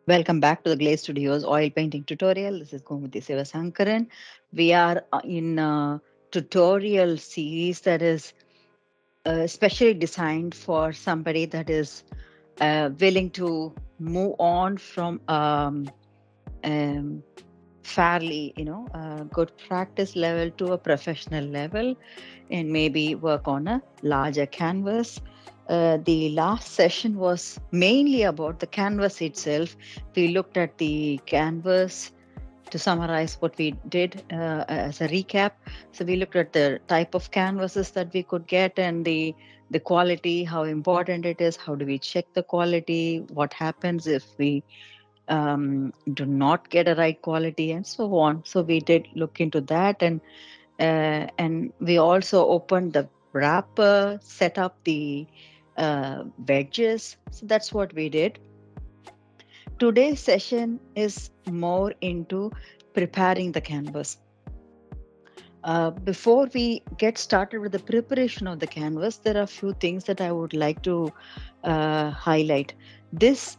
Welcome back to the Glaze Studios oil painting tutorial. This is Gomati Sivasankaran. We are in a tutorial series that is specially designed for somebody that is willing to move on from um, fairly, good practice level to a professional level and maybe work on a larger canvas. The last session was mainly about the canvas itself. We looked at the canvas to summarize what we did as a recap. So we looked at the type of canvases that we could get and the quality, how important it is, how do we check the quality, what happens if we do not get a right quality, and so on. So we did look into that, and we also opened the wrapper, set up the wedges. So that's what we did. Today's session is more into preparing the canvas. Before we get started with the preparation of the canvas, there are a few things that I would like to highlight. This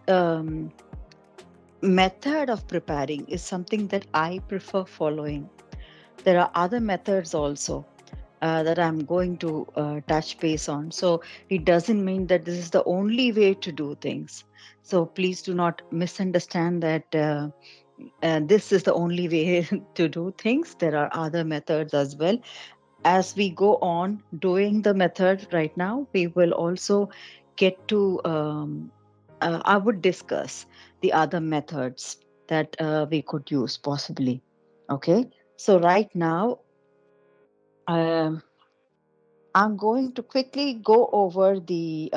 method of preparing is something that I prefer following. There are other methods also that I'm going to touch base on. So it doesn't mean that this is the only way to do things. So please do not misunderstand that this is the only way to do things. There are other methods as well. As we go on doing the method right now, we will also get to, I would discuss the other methods that we could use possibly. Okay. So right now, um, I'm going to quickly go over the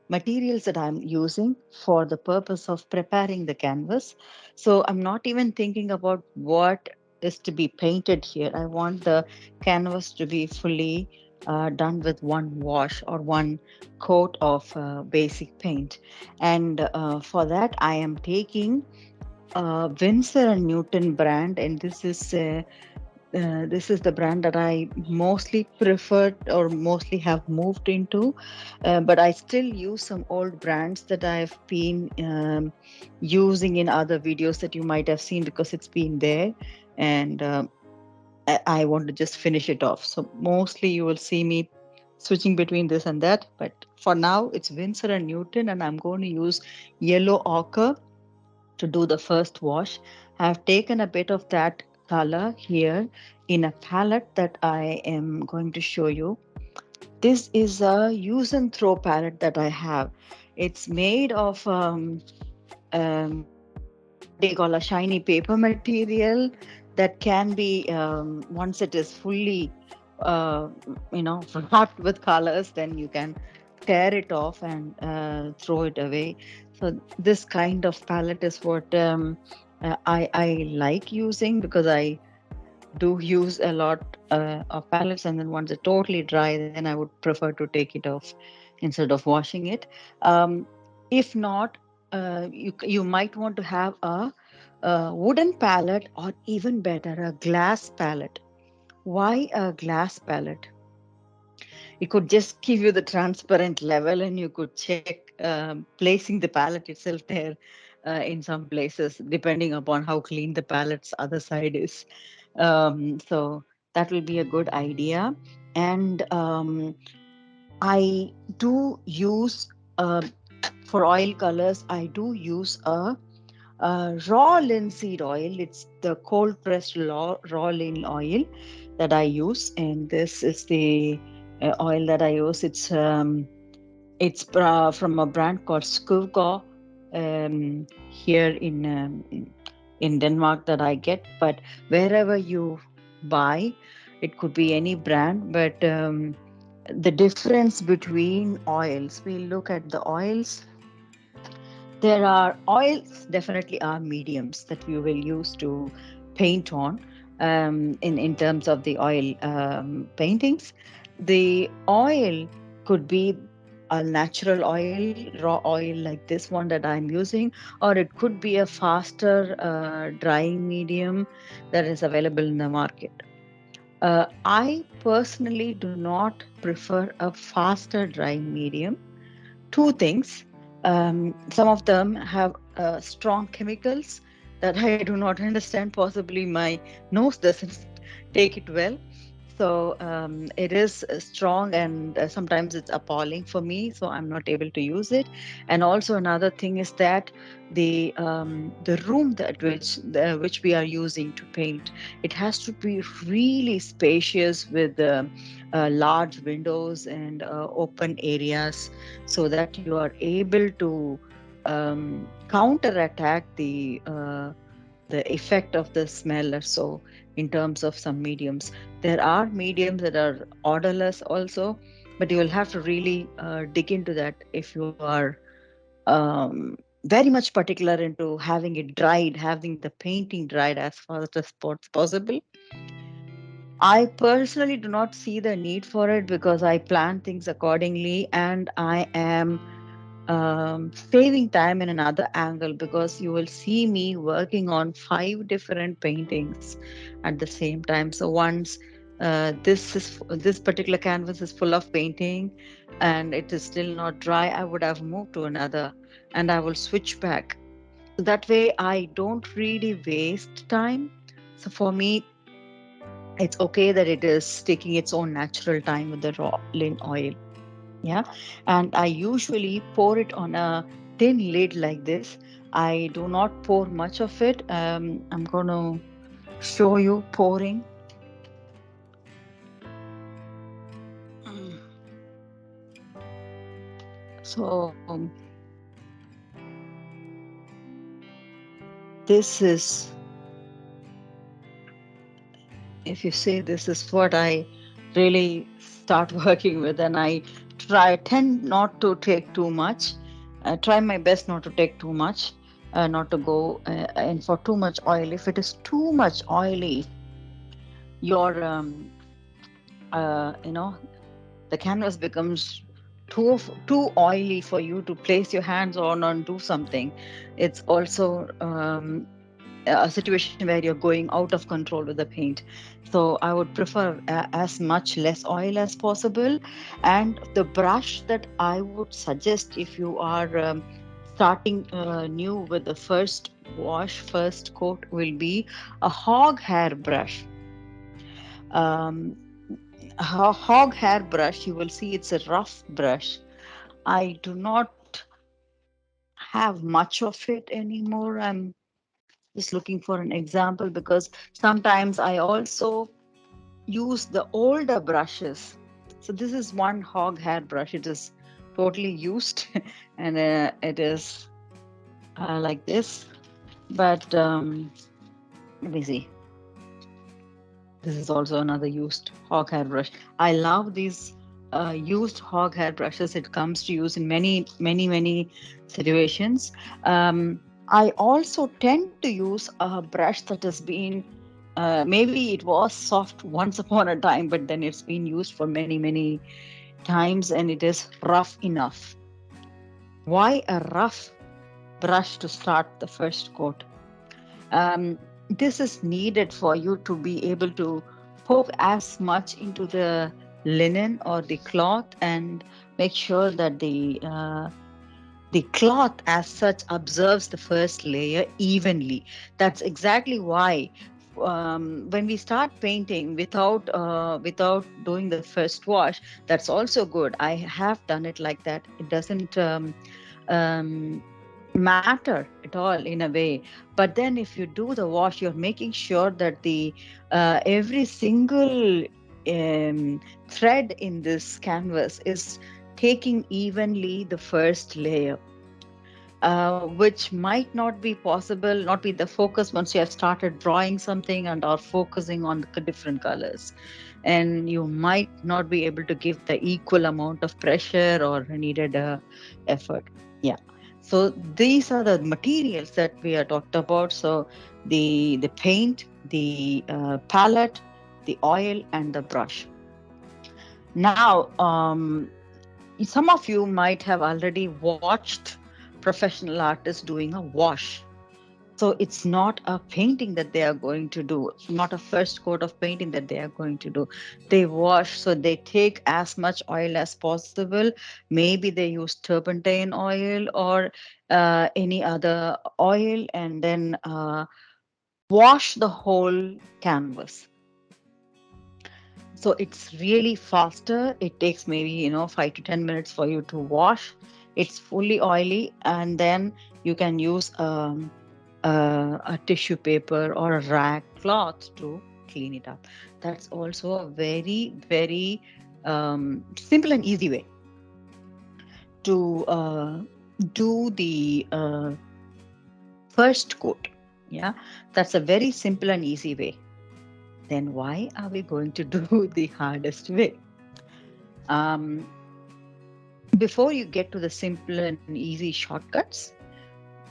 materials that I'm using for the purpose of preparing the canvas. So I'm not even thinking about what is to be painted here. I want the canvas to be fully done with one wash or one coat of basic paint. And for that, I am taking Winsor and Newton brand, and this is the brand that I mostly preferred or mostly have moved into, but I still use some old brands that I've been using in other videos that you might have seen because it's been there, and I want to just finish it off. So mostly you will see me switching between this and that, but for now it's Winsor and Newton, and I'm going to use yellow ochre to do the first wash. I've taken a bit of that color here in a palette that I am going to show you. This is a use and throw palette that I have. It's made of what do you call a shiny paper material that can be once it is fully uh, wrapped with colors, then you can tear it off and throw it away. So this kind of palette is what I like using because I do use a lot of palettes, and then once it's totally dry, then I would prefer to take it off instead of washing it. Um, if not, you might want to have a wooden palette, or even better, a glass palette. Why a glass palette? It could just give you the transparent level, and you could check placing the palette itself there in some places, depending upon how clean the palette's other side is. So that will be a good idea. And I do use for oil colors, I do use a raw linseed oil. It's the cold pressed raw lin oil that I use, and this is the oil that I use. It's from a brand called Skuvgård here in Denmark that I get. But wherever you buy, it could be any brand. But the difference between oils, we look at the oils. There are oils, definitely are mediums that we will use to paint on in terms of the oil paintings. The oil could be a natural oil, raw oil like this one that I'm using, or it could be a faster drying medium that is available in the market. I personally do not prefer a faster drying medium. Two things. Some of them have strong chemicals that I do not understand. Possibly my nose doesn't take it well. So it is strong, and sometimes it's appalling for me. So I'm not able to use it. And also another thing is that the room that which we are using to paint, it has to be really spacious with large windows and open areas, so that you are able to counterattack the effect of the smell or so. In terms of some mediums, there are mediums that are odorless also, but you will have to really dig into that if you are very much particular into having it dried, having the painting dried as fast as possible. I personally do not see the need for it because I plan things accordingly, and I am saving time in another angle, because you will see me working on 5 different paintings at the same time. So once this particular canvas is full of painting and it is still not dry, I would have moved to another and I will switch back. So that way I don't really waste time. So for me, it's okay that it is taking its own natural time with the raw lin oil. Yeah. And I usually pour it on a thin lid like this. I do not pour much of it. I'm going to show you pouring. Mm. So this is, if you say, this is what I really start working with, and I tend not to take too much. Try my best not to take too much, not to go in for too much oil. If it is too much oily, your you know, the canvas becomes too oily for you to place your hands on and do something. It's also a situation where you're going out of control with the paint. So I would prefer as much less oil as possible. And the brush that I would suggest, if you are starting new with the first coat, will be a hog hair brush. um, Hog hair brush, you will see it's a rough brush. I do not have much of it anymore. I'm just looking for an example, because sometimes I also use the older brushes. So this is one hog hair brush. It is totally used and it is like this. But let me see. This is also another used hog hair brush. I love these used hog hair brushes. It comes to use in many, many, many situations. I also tend to use a brush that has been, maybe it was soft once upon a time, but then it's been used for many, many times and it is rough enough. Why a rough brush to start the first coat? This is needed for you to be able to poke as much into the linen or the cloth and make sure that the cloth as such observes the first layer evenly. That's exactly why when we start painting without doing the first wash, that's also good. I have done it like that. It doesn't um, matter at all in a way. But then if you do the wash, you're making sure that the every single thread in this canvas is taking evenly the first layer, which might not be possible, not be the focus once you have started drawing something and are focusing on the different colors. And you might not be able to give the equal amount of pressure or needed effort. Yeah. So these are the materials that we are talked about. So the paint, the palette, the oil, and the brush. Now, some of you might have already watched professional artists doing a wash. So it's not a painting that they are going to do, not a first coat of painting that they are going to do. They wash, so they take as much oil as possible. Maybe they use turpentine oil or any other oil, and then wash the whole canvas. So it's really faster. It takes maybe 5 to 10 minutes for you to wash. It's fully oily, and then you can use a tissue paper or a rag cloth to clean it up. That's also a very, very simple and easy way to do the first coat. Yeah, that's a very simple and easy way. Then why are we going to do the hardest way? Um, Before you get to the simple and easy shortcuts,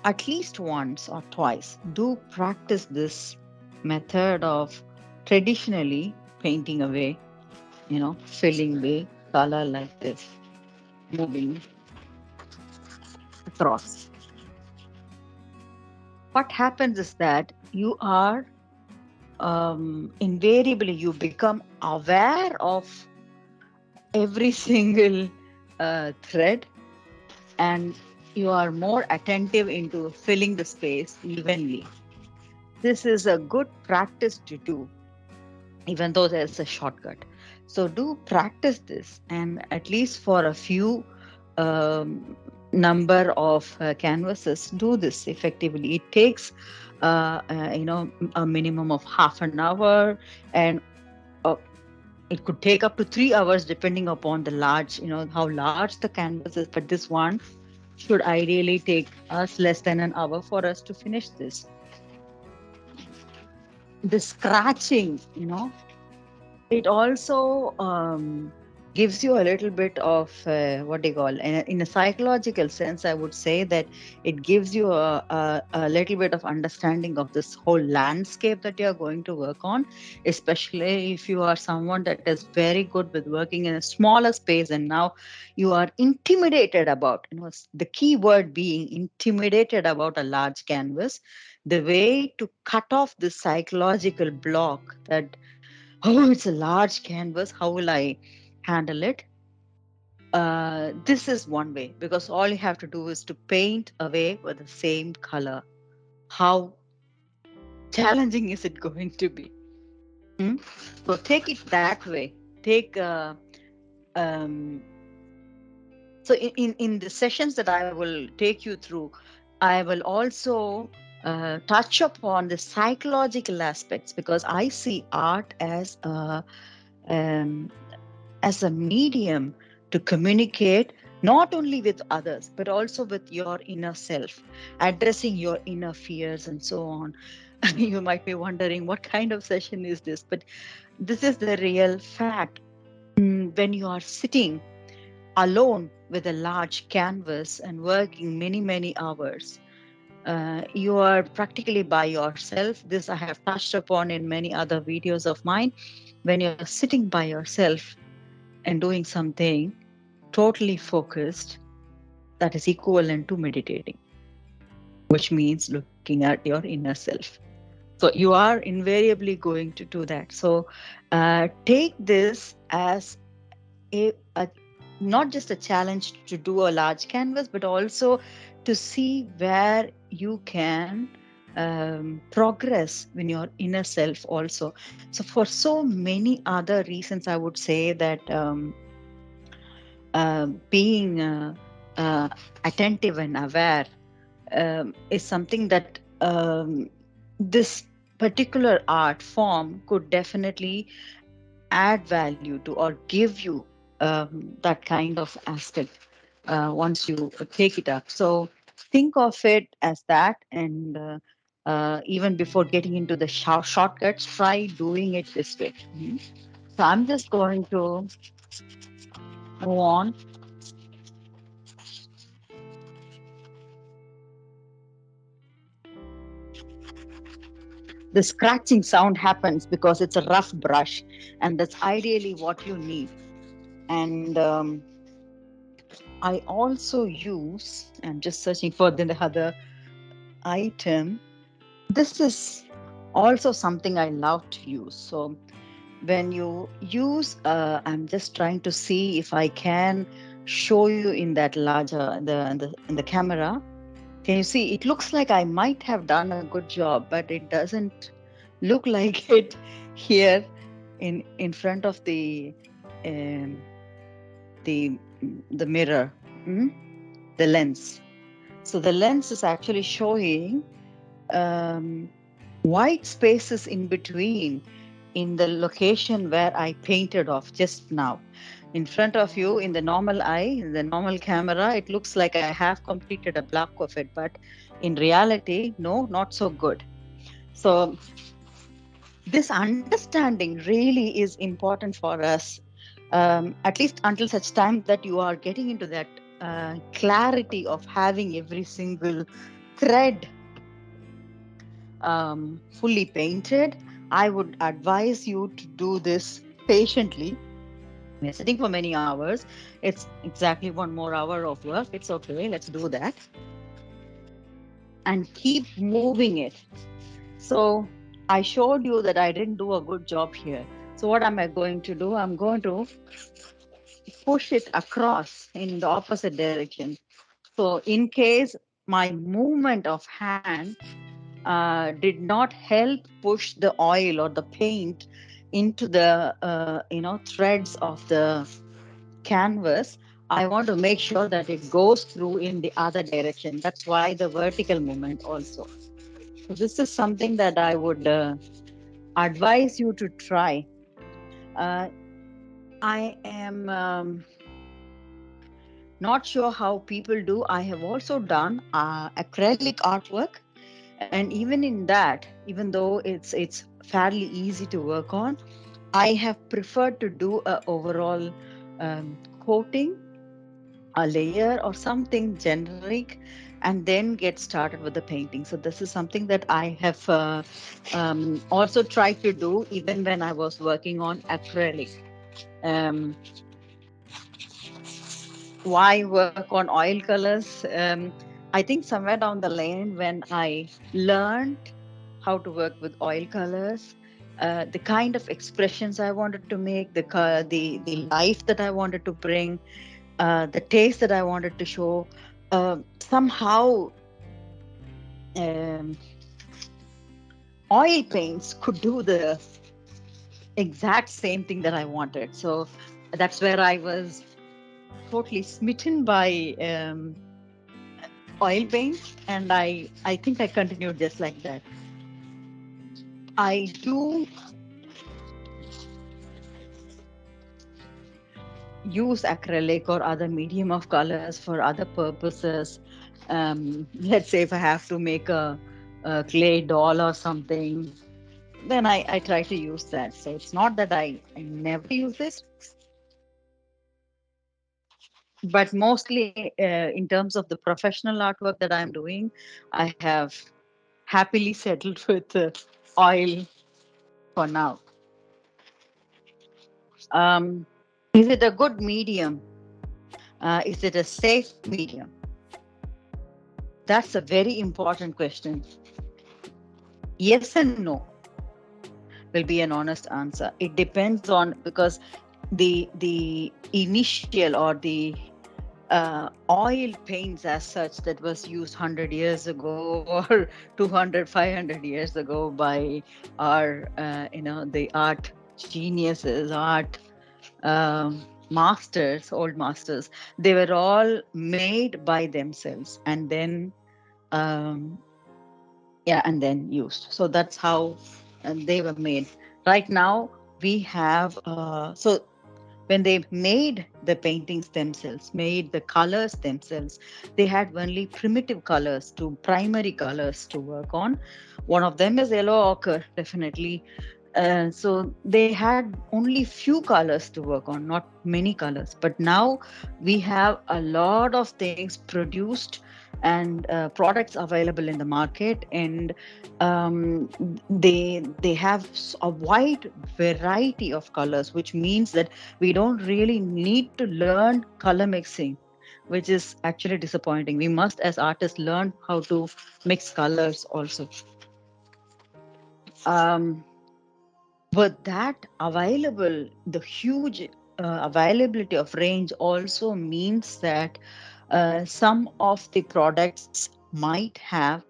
at least once or twice, do practice this method of traditionally painting away, filling the color like this, moving across. What happens is that you are invariably you become aware of every single thread, and you are more attentive into filling the space evenly. This is a good practice to do, even though there's a shortcut. So do practice this, and at least for a few number of canvases, do this effectively. It takes, a minimum of half an hour, and uh, it could take up to 3 hours depending upon the large, how large the canvas is. But this one should ideally take us less than an hour for us to finish this. The scratching, it also gives you a little bit of what do you call, in a psychological sense, I would say that it gives you a little bit of understanding of this whole landscape that you're going to work on, especially if you are someone that is very good with working in a smaller space, and now you are intimidated about, the key word being intimidated about a large canvas. The way to cut off this psychological block that, oh, it's a large canvas, how will I handle it? This is one way, because all you have to do is to paint away with the same color. How challenging is it going to be? Hmm? So take it that way. Take um, so in the sessions that I will take you through, I will also touch upon the psychological aspects, because I see art um, as a medium to communicate not only with others but also with your inner self, addressing your inner fears and so on. You might be wondering what kind of session is this, but this is the real fact. When you are sitting alone with a large canvas and working many, many hours, you are practically by yourself. This I have touched upon in many other videos of mine. When you're sitting by yourself and doing something totally focused, that is equivalent to meditating, which means looking at your inner self. So you are invariably going to do that. So take this as a not just a challenge to do a large canvas, but also to see where you can progress in your inner self also. So for so many other reasons, I would say that being attentive and aware is something that this particular art form could definitely add value to, or give you that kind of aspect once you take it up. So think of it as that, and even before getting into the shortcuts, try doing it this way. Mhm. So I'm just going to move on. The scratching sound happens because it's a rough brush, and that's ideally what you need. And I also use, I'm just searching for the other item. this is also something I love to use. So when you use, I'm just trying to see if I can show you in that larger in the camera. Can you see? It looks like I might have done a good job, but it doesn't look like it here in front of um, the the mirror, mm, the lens. So the lens is actually showing um, white spaces in between in the location where I painted off just now. In front of you, in the normal eye, in the normal camera, it looks like I have completed a block of it, but in reality, no, not so good. So this understanding really is important for us, at least until such time that you are getting into that clarity of having every single thread fully painted. I would advise you to do this patiently. We're sitting for many hours. It's exactly 1 more hour of work. It's okay. Let's do that and keep moving it. So I showed you that I didn't do a good job here. So what am I going to do? I'm going to push it across in the opposite direction. So in case my movement of hand did not help push the oil or the paint into the threads of the canvas, I want to make sure that it goes through in the other direction. That's why the vertical movement also. So this is something that I would advise you to try. uh, I am not sure how people do. I have also done acrylic artwork, and even in that, even though it's fairly easy to work on, I have preferred to do a overall coating, a layer or something generic, and then get started with the painting. So this is something that I have also tried to do even when I was working on acrylic. um, why work on oil colors? I think somewhere down the lane, when I learned how to work with oil colors, the kind of expressions I wanted to make, the life that I wanted to bring, the taste that I wanted to show, somehow um, oil paints could do the exact same thing that I wanted. So that's where I was totally smitten by oil paint, and I think I continued just like that. I do use acrylic or other medium of colors for other purposes. Let's say if I have to make a clay doll or something, then I try to use that. So it's not that I never use it, but mostly in terms of the professional artwork that I'm doing, I have happily settled with oil for now. Um, is it a good medium? Is it a safe medium? That's a very important question. Yes and no will be an honest answer. It depends on, because the initial or the oil paints as such that was used 100 years ago or 200, 500 years ago by our the art geniuses, art masters, old masters, they were all made by themselves and then um, and then used. So that's how they were made. Right now we have so when they made the paintings themselves, made the colors themselves, they had only primitive colors, to primary colors to work on. One of them is yellow ochre, definitely. So they had only few colors to work on, not many colors. But now we have a lot of things produced and products available in the market, and they have a wide variety of colors, which means that we don't really need to learn color mixing, which is actually disappointing. We must, as artists, learn how to mix colors also. Um, but that available, the huge availability of range also means that some of the products might have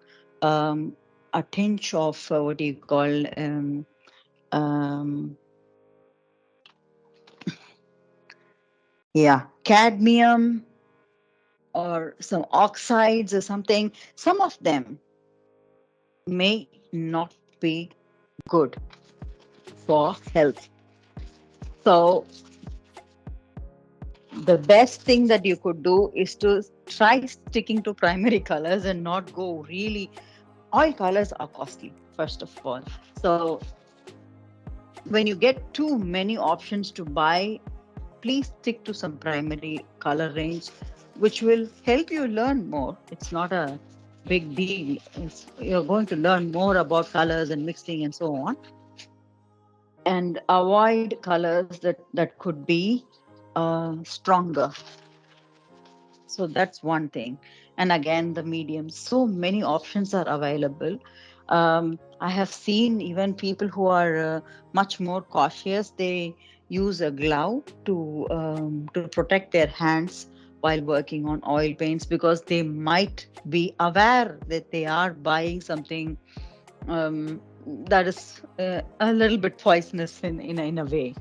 a tinge of what do you call um, yeah, cadmium or some oxides or something. Some of them may not be good for health. So the best thing that you could do is to try sticking to primary colors and not go really. All colors are costly, first of all. So when you get too many options to buy, please stick to some primary color range, which will help you learn more. It's not a big deal. You're going to learn more about colors and mixing and so on, and avoid colors that could be stronger. So that's one thing. And again, the mediums. So many options are available. I have seen even people who are much more cautious. They use a glove to protect their hands while working on oil paints because they might be aware that they are buying something that is a little bit poisonous in a way.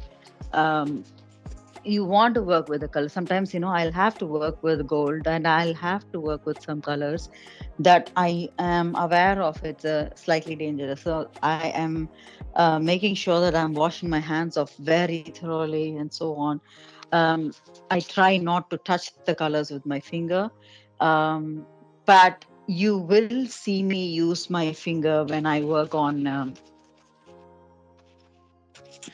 Um, you want to work with the color. Sometimes, I'll have to work with gold and I'll have to work with some colors that I am aware of it's slightly dangerous. So I am making sure that I'm washing my hands off very thoroughly and so on. um, I try not to touch the colors with my finger, but you will see me use my finger when I work on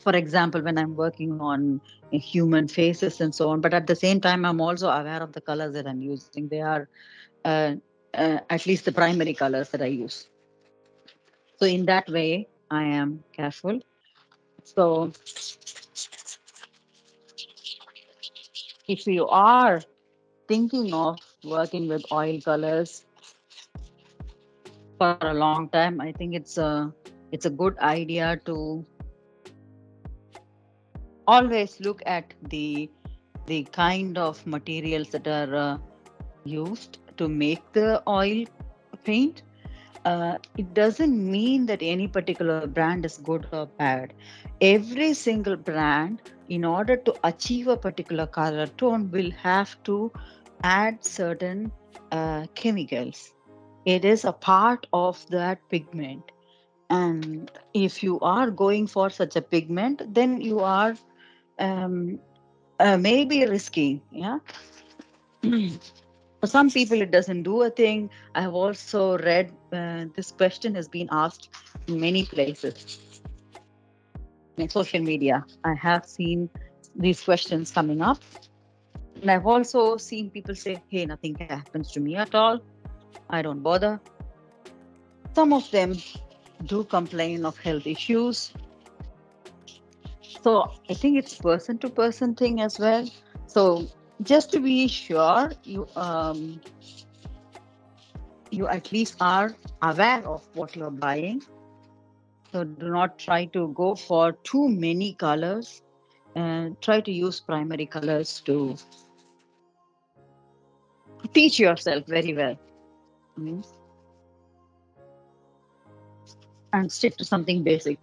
for example, when I'm working on human faces and so on. But at the same time, I'm also aware of the colors that I'm using. They are uh, at least the primary colors that I use. So in that way, I am careful. So if you are thinking of working with oil colors for a long time, I think it's a good idea to always look at the kind of materials that are used to make the oil paint. It doesn't mean that any particular brand is good or bad. Every single brand, in order to achieve a particular color tone, will have to add certain chemicals. It is a part of that pigment. And if you are going for such a pigment, then you are um, maybe risky. Yeah. For some people, it doesn't do a thing. I have also read this question has been asked in many places in social media. I have seen these questions coming up. And I've also seen people say, hey, nothing happens to me at all. I don't bother. Some of them do complain of health issues. So I think it's person to person thing as well. So just to be sure, you at least are aware of what you're buying. So do not try to go for too many colors and try to use primary colors to teach yourself very well. Mm. And stick to something basic.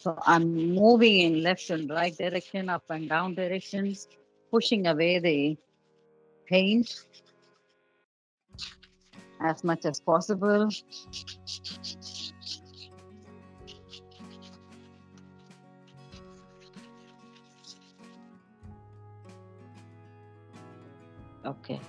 So I'm moving in left and right direction, up and down directions, pushing away the paint as much as possible. Okay.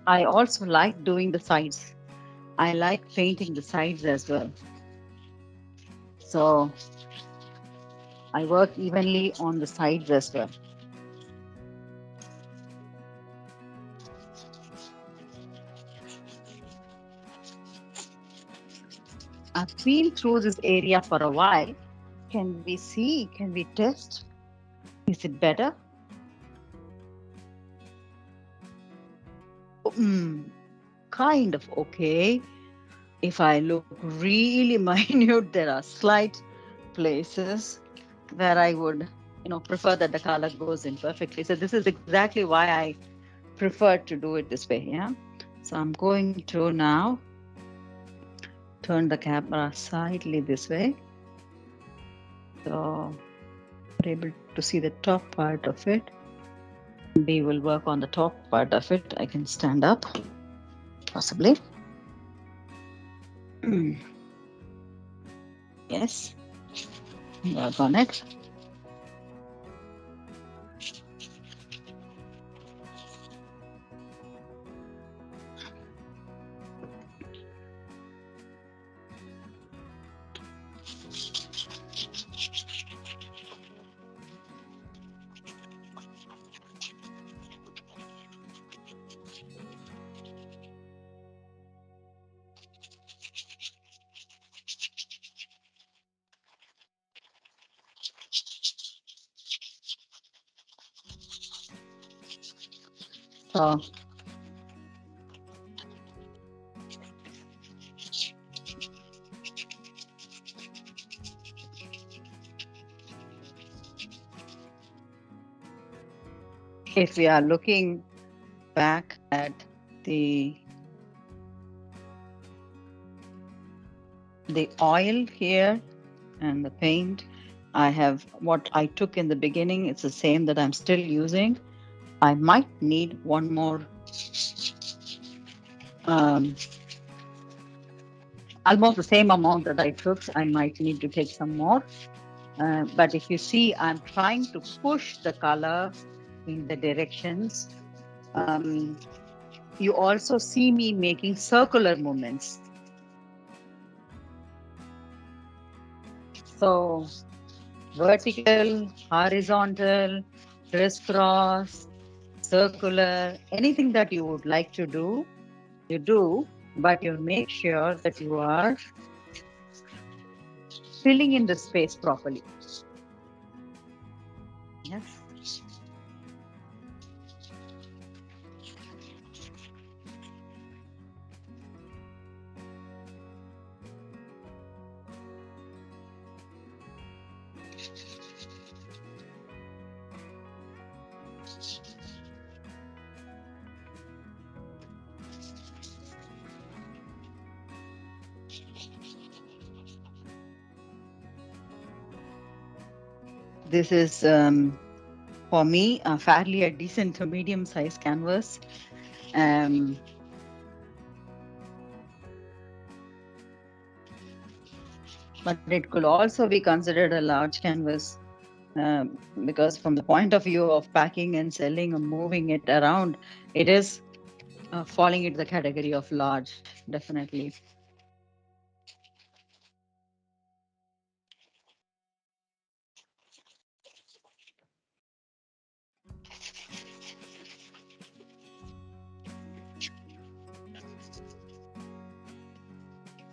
I also like doing the sides. I like painting the sides as well. So I work evenly on the sides as well. feel through this area for a while. Can we see? Can we test? Is it better? Kind of okay. If I look really minute, there are slight places where I would, prefer that the color goes in perfectly. So this is exactly why I prefer to do it this way. Yeah. So I'm going to now turn the camera slightly this way. So we're able to see the top part of it. We will work on the top part of it. I can stand up, possibly. Yes, work on it. So if we are looking back at the oil here and the paint, I have what I took in the beginning. It's the same that I'm still using. I might need one more, almost the same amount that I took. I might need to take some more. But if you see, I'm trying to push the color in the directions. You also see me making circular movements. So vertical, horizontal, crisscross, circular, anything that you would like to do, you do, but you make sure that you are filling in the space properly. Yes. This is for me fairly a decent to medium sized canvas. But it could also be considered a large canvas, because from the point of view of packing and selling and moving it around, it is falling into the category of large, definitely.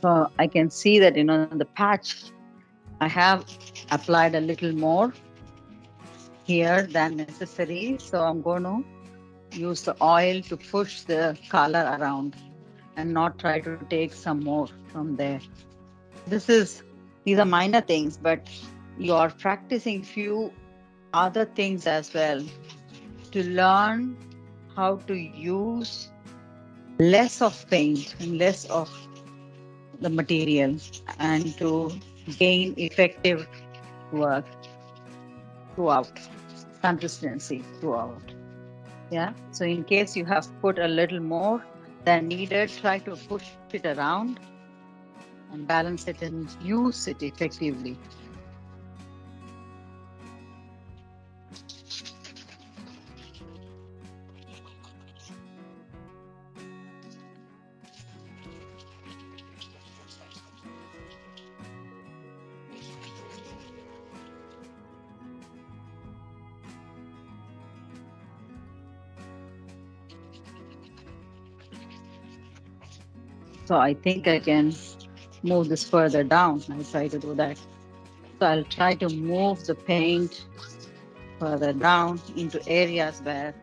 So I can see that, the patch, I have applied a little more here than necessary. So I'm going to use the oil to push the color around and not try to take some more from there. These are minor things, but you are practicing few other things as well to learn how to use less of paint and less of the material and to gain effective work throughout, consistency throughout. Yeah. So in case you have put a little more than needed, try to push it around and balance it and use it effectively. So I think I can move this further down. I'll try to do that. So I'll try to move the paint further down into areas where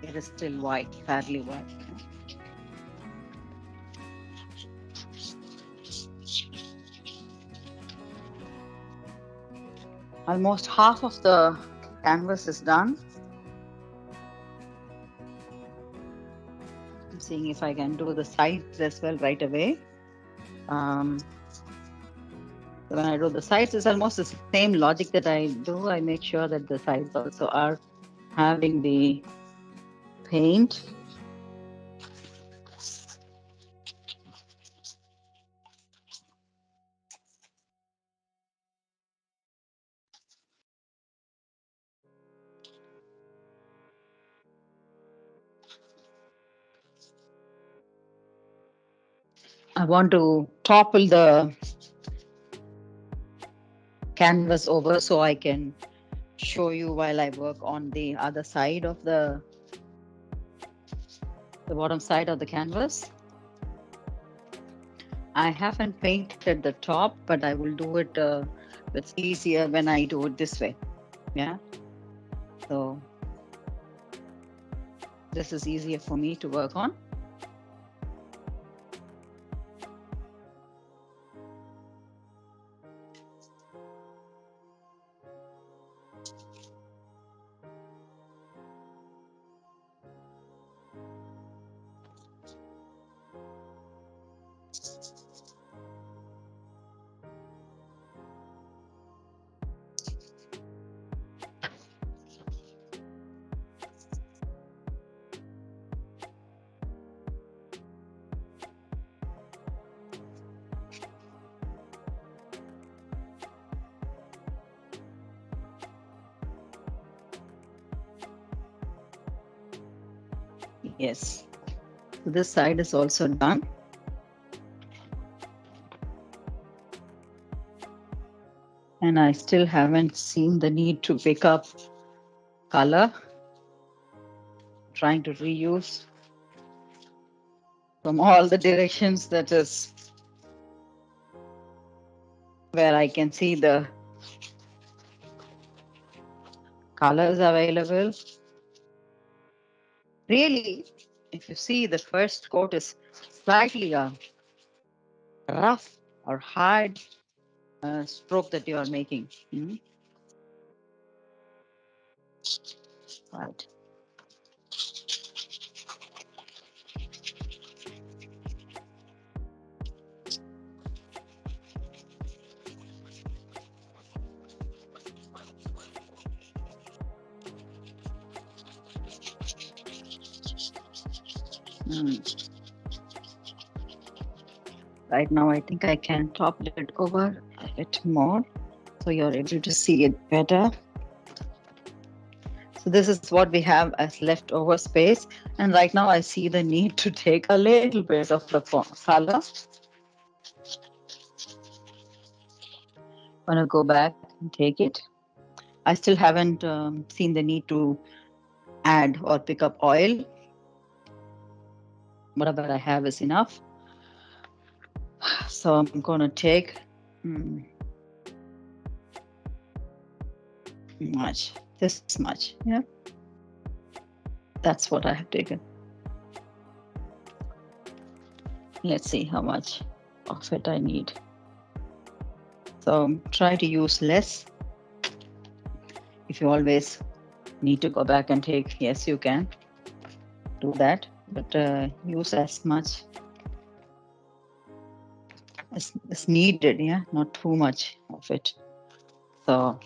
it is still white, fairly white. Almost half of the canvas is done. I'm seeing if I can do the sides as well right away. So when I do the sides, it's almost the same logic that I do. I make sure that the sides also are having the paint. I want to topple the canvas over so I can show you while I work on the other side of the bottom side of the canvas. I haven't painted the top, but I will do it. It's easier when I do it this way. Yeah. So this is easier for me to work on. Yes. So this side is also done. And I still haven't seen the need to pick up color. Trying to reuse from all the directions, that is where I can see the colors available. Really, if you see, the first coat is slightly rough or hard stroke that you are making. Right. Right now, I think I can topple it over a bit more so you're able to see it better. So this is what we have as leftover space. And right now I see the need to take a little bit of the color. I'm gonna go back and take it. I still haven't seen the need to add or pick up oil. Whatever I have is enough. So I'm gonna take this much, yeah. That's what I have taken. Let's see how much of it I need. So try to use less. If you always need to go back and take, yes, you can do that, but use as much as needed, yeah, not too much of it. So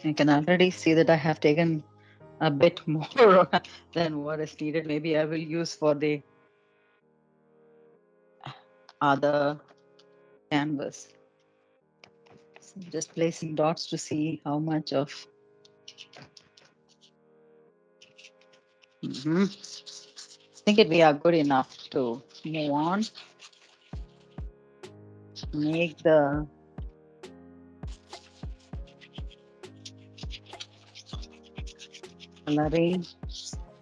you can already see that I have taken a bit more than what is needed. Maybe I will use for the other canvas. So just placing dots to see how much of. I think we are good enough to move on. Make coloring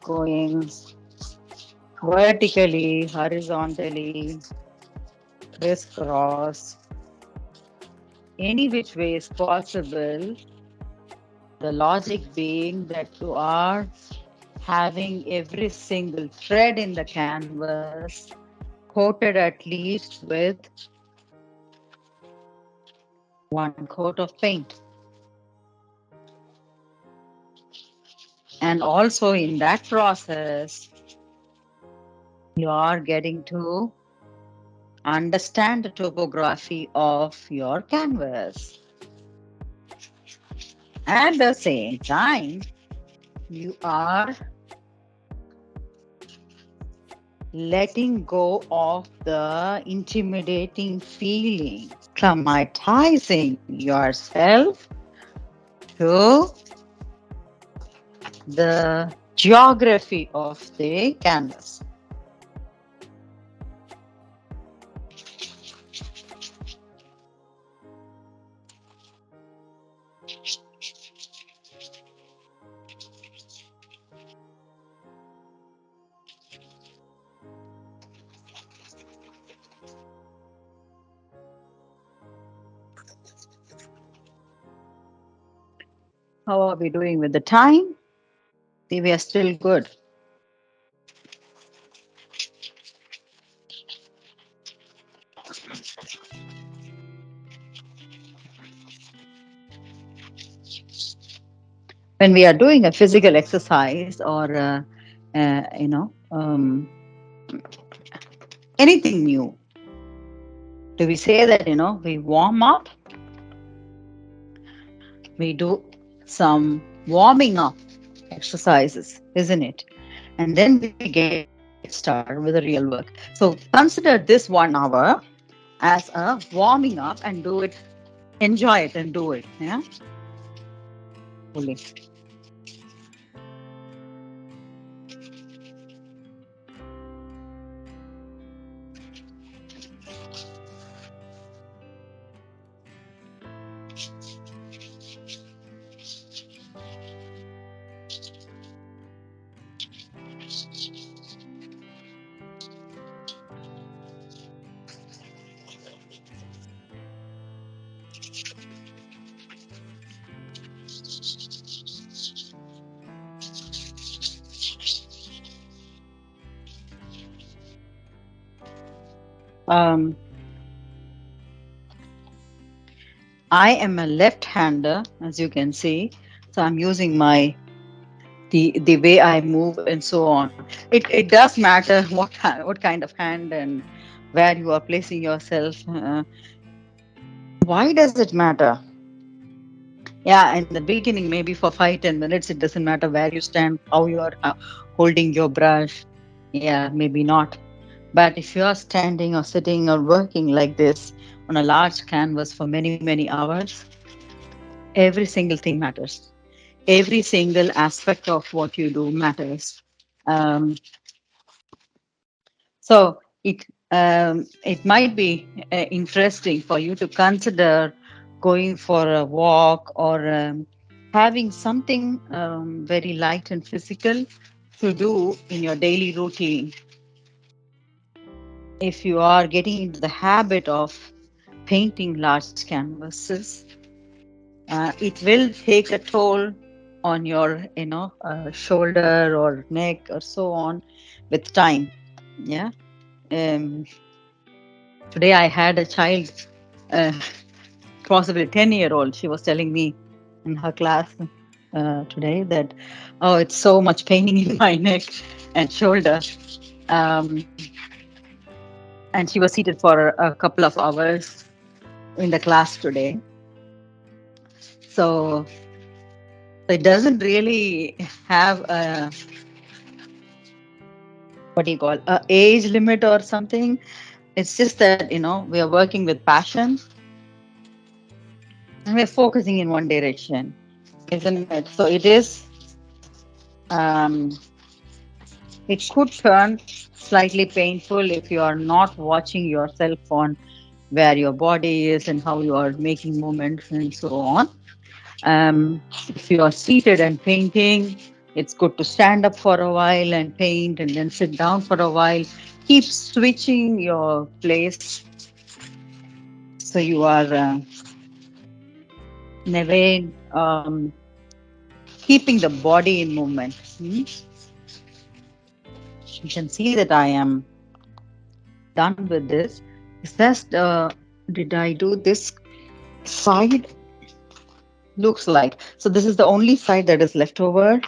going vertically, horizontally, crisscross, any which way is possible. The logic being that you are having every single thread in the canvas coated at least with one coat of paint. And also in that process, you are getting to understand the topography of your canvas. At the same time, you are letting go of the intimidating feeling, acclimatizing yourself to the geography of the canvas. How are we doing with the time? See, we are still good. When we are doing a physical exercise or anything new, do we say that we warm up, we do some warming up exercises, isn't it? And then we get started with the real work. So consider this 1 hour as a warming up and do it, enjoy it and do it. Yeah. Fully. Um, I am a left-hander, as you can see, so I'm using my the way I move and so on. It does matter what kind of hand and where you are placing yourself. Why does it matter? Yeah, in the beginning, maybe for 5-10 minutes, it doesn't matter where you stand, how you are holding your brush. Yeah, maybe not. But if you are standing or sitting or working like this on a large canvas for many, many hours, every single thing matters. Every single aspect of what you do matters. Um, so it might be interesting for you to consider going for a walk or having something very light and physical to do in your daily routine. If you are getting into the habit of painting large canvases, it will take a toll on your shoulder or neck or so on with time. Yeah. um, Today I had a child, uh, possibly 10-year-old. She was telling me in her class today that, oh, it's so much paining in my neck and shoulder. um, and she was seated for a couple of hours in the class today. So it doesn't really have a, what do you call, a age limit or something. It's just that we are working with passion and we're focusing in one direction, isn't it? So it is, um, it could turn slightly painful if you are not watching yourself on where your body is and how you are making movements and so on. If you are seated and painting, It's good to stand up for a while and paint and then sit down for a while. Keep switching your place so you are never keeping the body in movement. You can see that I am done with this. Is that did I do this side? Looks like. So this is the only side that is left over.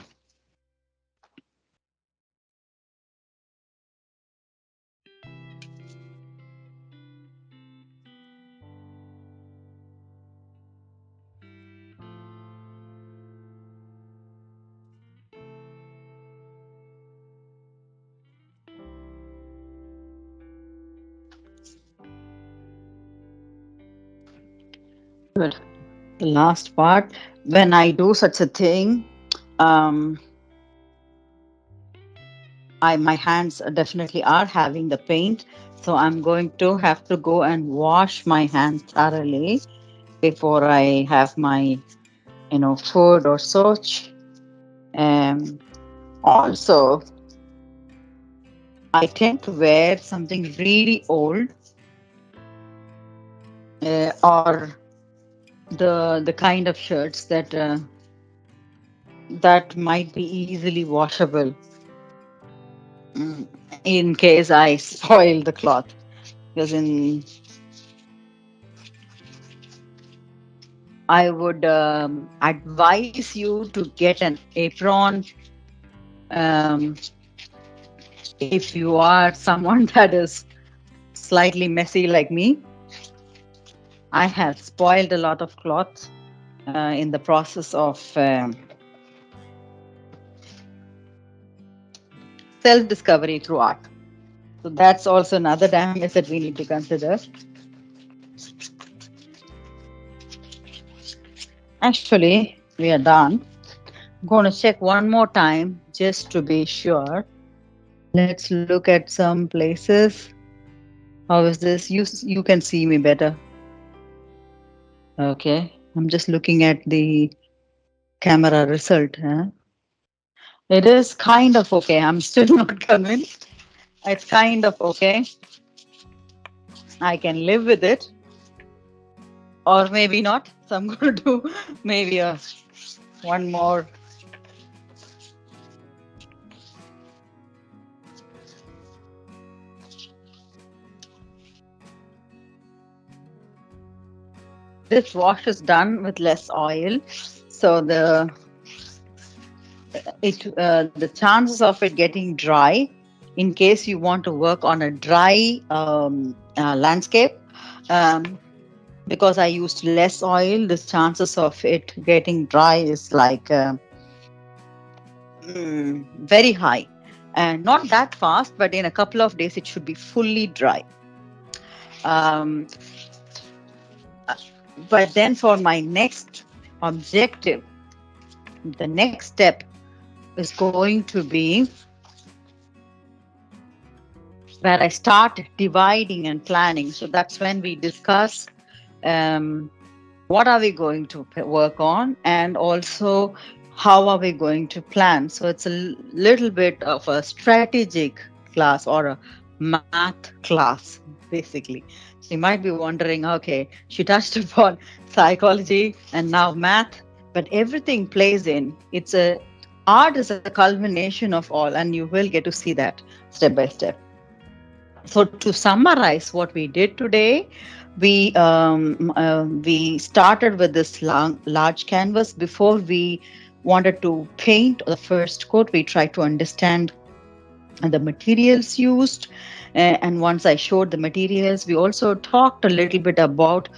Good. The last part. When I do such a thing, um, my hands definitely are having the paint. So I'm going to have to go and wash my hands thoroughly before I have my food or such. Also, I tend to wear something really old or the kind of shirts that might be easily washable in case I spoil the cloth. Because I would advise you to get an apron if you are someone that is slightly messy like me. I have spoiled a lot of cloth in the process of self discovery through art. So that's also another damage that we need to consider. Actually, we are done. I'm going to check one more time just to be sure. Let's look at some places. How is this? You can see me better. Okay. I'm just looking at the camera result. It is kind of okay. I'm still not convinced. It's kind of okay. I can live with it, or maybe not. So I'm going to do maybe one more. This wash is done with less oil, so the chances of it getting dry, in case you want to work on a dry landscape, um, because I used less oil, the chances of it getting dry is like very high, and not that fast, but in a couple of days it should be fully dry. Um, but then for my next objective, the next step is going to be where I start dividing and planning. So that's when we discuss um, what are we going to work on, and also how are we going to plan. So it's a little bit of a strategic class or a math class, basically. So you might be wondering, okay, she touched upon psychology and now math, but everything plays in. Art is a culmination of all, and you will get to see that step by step. So to summarize what we did today, we started with this large canvas. Before we wanted to paint the first coat, we tried to understand the materials used. And once I showed the materials, we also talked a little bit about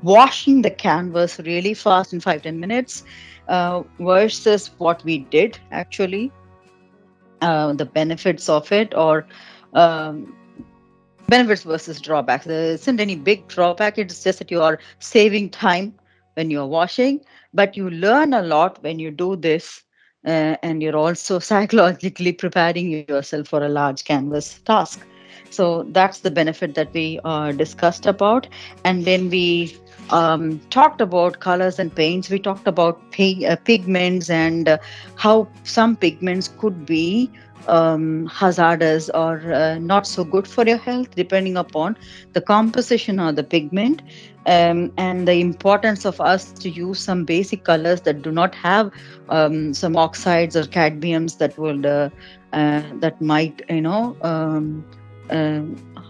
washing the canvas really fast in 5-10 minutes versus what we did actually, the benefits of it, or um, benefits versus drawbacks. There isn't any big drawback. It's just that you are saving time when you're washing, but you learn a lot when you do this, and you're also psychologically preparing yourself for a large canvas task. So that's the benefit that we discussed about. And then we talked about colors and paints. We talked about pigments and how some pigments could be hazardous or not so good for your health, depending upon the composition of the pigment, and the importance of us to use some basic colors that do not have some oxides or cadmiums that might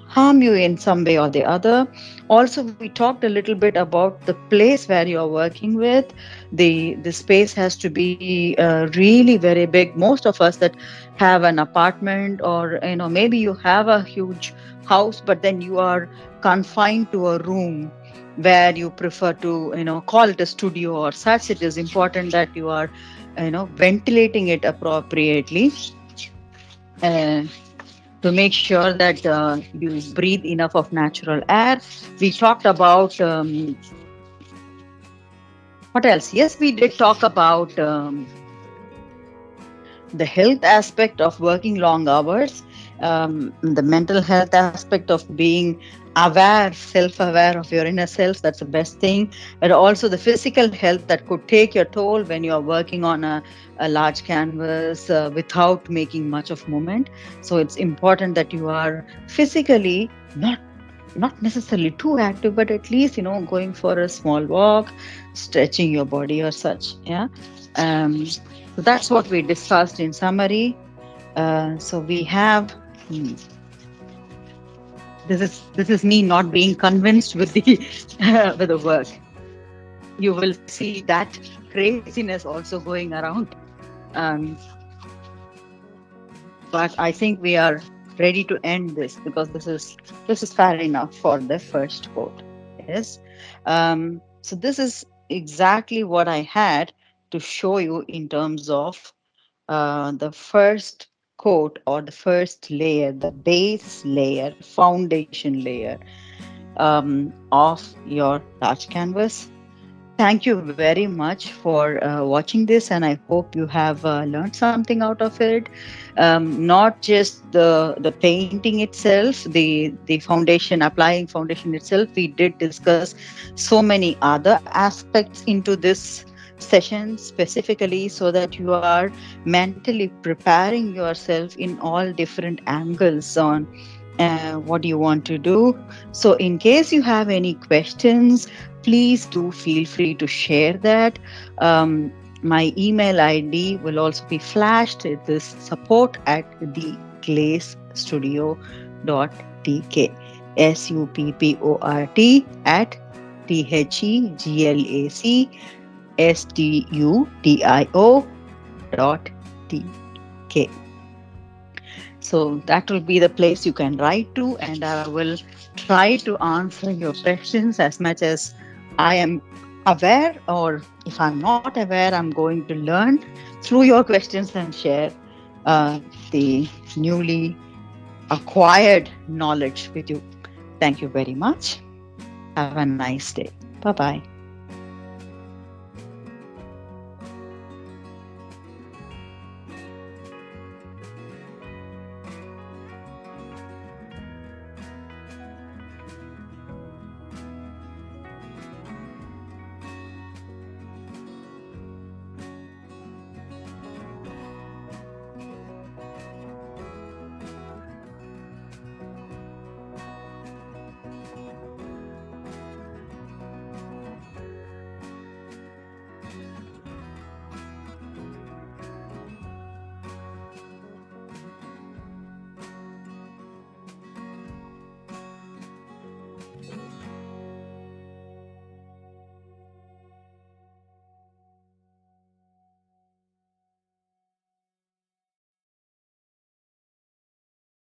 harm you in some way or the other. Also, we talked a little bit about the place where you're working with. The space has to be really very big. Most of us that have an apartment, or maybe you have a huge house, but then you are confined to a room where you prefer to call it a studio or such. It is important that you are ventilating it appropriately, uh, to make sure that you breathe enough of natural air. We talked about what else? Yes, we did talk about the health aspect of working long hours, the mental health aspect of being aware, self-aware of your inner self. That's the best thing. But also the physical health that could take your toll when you are working on a large canvas without making much of movement. So it's important that you are physically not necessarily too active, but at least going for a small walk, stretching your body or such. Yeah. So that's what we discussed in summary. So we have this is me not being convinced with the with the work. You will see that craziness also going around. Um, but I think we are ready to end this, because this is fair enough for the first quote. Yes. So this is exactly what I had to show you in terms of the first coat, or the first layer, the base layer, foundation layer of your large canvas. Thank you very much for watching this, and I hope you have learned something out of it. Not just the painting itself, the foundation, applying foundation itself. We did discuss so many other aspects into this session specifically, so that you are mentally preparing yourself in all different angles on what you want to do. So, in case you have any questions, please do feel free to share that. My email ID will also be flashed. It is support@theglacestudio.tk. support@theglacestudio.tk. So that will be the place you can write to, and I will try to answer your questions as much as I am aware, or if I'm not aware, I'm going to learn through your questions and share the newly acquired knowledge with you. Thank you very much. Have a nice day. Bye bye.